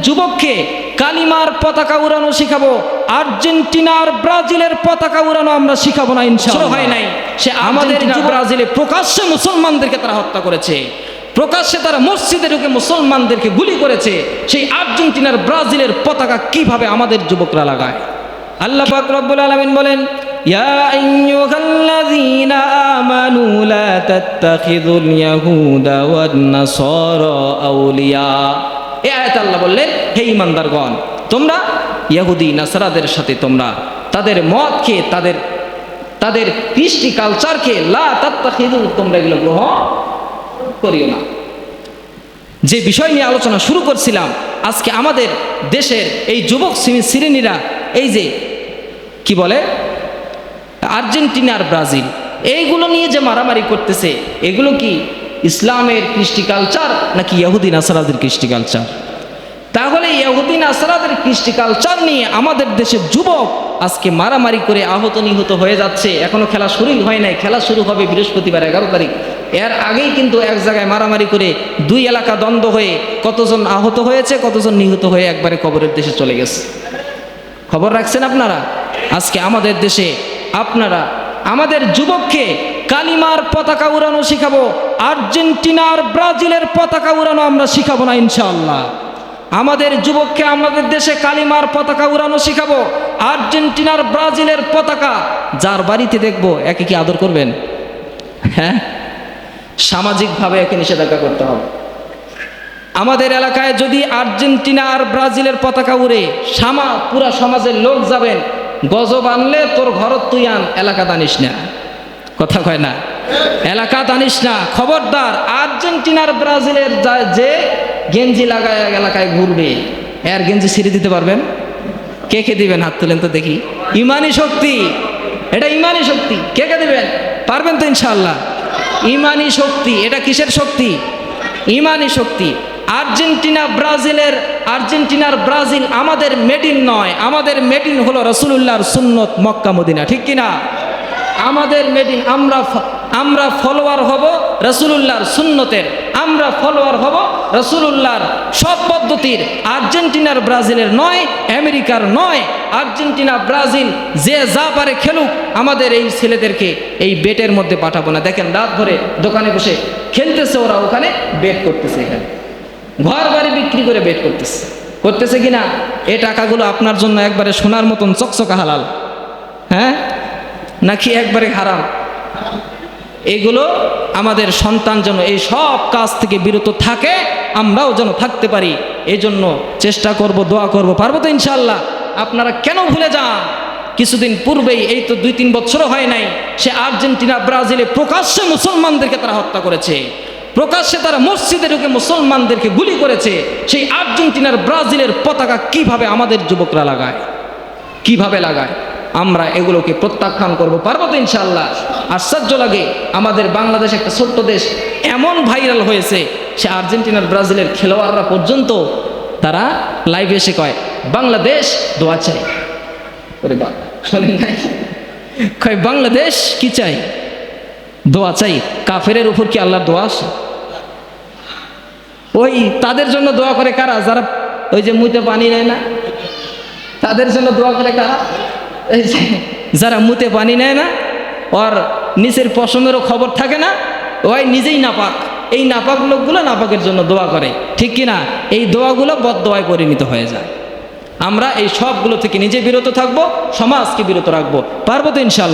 যুবককে কালিমার পতাকা উড়ানো শিখাবো, আর্জেন্টিনার ব্রাজিলের পতাকা উড়ানো আমরা শিখাবো না ইনশাআল্লাহ। হয় নাই, সে আমাদের ব্রাজিলে প্রকাশ্যে মুসলমানদেরকে তারা হত্যা করেছে, প্রকাশ্যে তারা মসজিদে ঢুকে মুসলমানদেরকে গুলি করেছে। সেই আর্জেন্টিনার ব্রাজিলের পতাকা কিভাবে আমাদের যুবকরা লাগায়? আল্লাহ পাক রব্বুল আলামিন বলেন, ইয়া আইয়ুহাল্লাযীনা আমানু লা তাত্তাখিযুল ইয়াহুদা ওয়ান নাসারা আউলিয়া। এই আয়াতে আল্লাহ বললেন, হে ঈমানদারগণ, তোমরা ইহুদি নাসারাদের সাথে তোমরা তাদের মতকে, তাদের কৃষ্টি কালচারকে লা তাত্তাখিযু, তোমরা এগুলো গ্রহণ করিও না। যে বিষয় নিয়ে আলোচনা শুরু করছিলাম, আজকে আমাদের দেশের এই যুবক শ্রেণীরা এই যে কি বলে আর্জেন্টিনা আর ব্রাজিল, এইগুলো নিয়ে যে মারামারি করতেছে, এগুলো কি ইসলামের কৃষ্টি কালচার নাকি ইহুদি নাসারাদের কৃষ্টি কালচার? তাহলে ইহুদি নাসারাদের কৃষ্টি কালচার নিয়ে আমাদের দেশের যুবক আজকে মারামারি করে আহত নিহত হয়ে যাচ্ছে। এখনো খেলা শুরুই হয় নাই, খেলা শুরু হবে বৃহস্পতিবার 11 তারিখ। এর আগেই কিন্তু এক জায়গায় মারামারি করে 2 এলাকা দ্বন্দ্ব হয়ে কতজন আহত হয়েছে, কতজন নিহত হয়ে একবারে কবরের দেশে চলে গেছে। খবর রাখছেন আপনারা? আজকে আমাদের দেশে আপনারা আমাদের যুবককে কালিমার পতাকা উড়ানো শিখাবো, আর্জেন্টিনার ব্রাজিলের পতাকা উড়ানো আমরা শিখাবো না ইনশাআল্লাহ। আমাদের যুবককে আমাদের দেশে কালিমার পতাকা উড়ানো শিখাবো, আর্জেন্টিনার ব্রাজিলের পতাকা যার বাড়িতে দেখবো একে কি আদর করবেন? হ্যাঁ, সামাজিকভাবে একে নিষেধাজ্ঞা করতে হবে। আমাদের এলাকায় যদি আর্জেন্টিনা আর ব্রাজিলের পতাকা উড়ে পুরা সমাজের লোক যাবেন, গজব আনলে তোর ঘরত তুই আন, এলাকা টানিস না। কথা কয় না, এলাকা টানিস না, খবরদার। আর্জেন্টিনার ব্রাজিলের যে গেঞ্জি লাগায় এলাকায় ঘুরবে, এর গেঞ্জি ছিঁড়ে দিতে পারবেন? কে কে দিবেন? হাত তুলেন তো দেখি। ইমানি শক্তি, এটা ইমানি শক্তি। কে কে দিবেন? পারবেন তো ইনশাআল্লাহ? ইমানি শক্তি। এটা কিসের শক্তি? ইমানি শক্তি। আর্জেন্টিনার ব্রাজিল আমাদের মেডিন নয়, আমাদের মেডিন হলো রাসূলুল্লাহর সুন্নত, মক্কা মদিনা, ঠিক কিনা? আমাদের মেডিন, আমরা ফলোয়ার হব রাসূলুল্লাহর সুন্নতের, আমরা ফলোয়ার হব রাসূলুল্লাহর সব পদ্ধতির। আর্জেন্টিনার ব্রাজিলের নয়, আমেরিকার নয়। আর্জেন্টিনা ব্রাজিল যে যা পারে খেলুক, আমাদের এই ছেলেদেরকে এই বেটের মধ্যে পাঠাবো না। দেখেন রাত ধরে দোকানে বসে খেলতেছে ওরা, ওখানে বেট করতেছে, এখানে ঘর বাড়ি বিক্রি করে বেট করতেছে কিনা? এই টাকাগুলো আপনার জন্য একবারে সোনার মতন চকচকা হালাল, হ্যাঁ নাকি একবারে হারাম? এগুলো আমাদের সন্তান যেন এই সব কাজ থেকে বিরত থাকে, আমরাও যেন থাকতে পারি, এই জন্য চেষ্টা করব, দোয়া করব। পারবো তো ইনশাআল্লাহ? আপনারা কেন ভুলে যান? কিছুদিন পূর্বেই, এই তো 2-3 বছরও হয় নাই, সে আর্জেন্টিনা ব্রাজিলে প্রকাশ্যে মুসলমানদেরকে তারা হত্যা করেছে, প্রকাশ্যে তারা মসজিদে ঢুকে মুসলমানদেরকে গুলি করেছে। সেই আর্জেন্টিনার ব্রাজিলের পতাকা কিভাবে আমাদের যুবকরা লাগায়, কিভাবে লাগায়? আমরা এগুলোকে প্রত্যাখ্যান করব। পারবো তো ইনশাআল্লাহ? আশ্চর্য লাগে, আমাদের বাংলাদেশ একটা ছোট্ট দেশ এমন ভাইরাল হয়েছে, সে আর্জেন্টিনার ব্রাজিলের খেলোয়াড়রা পর্যন্ত তারা লাইভে এসে কয় বাংলাদেশ দোয়া চাই। শোনেন নাই? কয় বাংলাদেশ কি চাই? দোয়া চাই। কাফেরের উপর কি আল্লাহর দোয়া আসে? ওই তাদের জন্য দোয়া করে কারা? যারা ওই যে মুতে পানি নেয় না, তাদের জন্য দোয়া করে কারা? এই যে যারা মুতে পানি নেয় না, ওর নিচের পশমেরও খবর থাকে না, ওই নিজেই নাপাক। এই নাপাক লোকগুলো নাপাকের জন্য দোয়া করে, ঠিক কিনা? এই দোয়াগুলো বদদোয়ায় পরিণত হয়ে যায়। আমরা এই সবগুলো থেকে নিজে বিরত থাকবো, সমাজকে বিরত রাখবো। পারবো তো ইনশাআল্লাহ?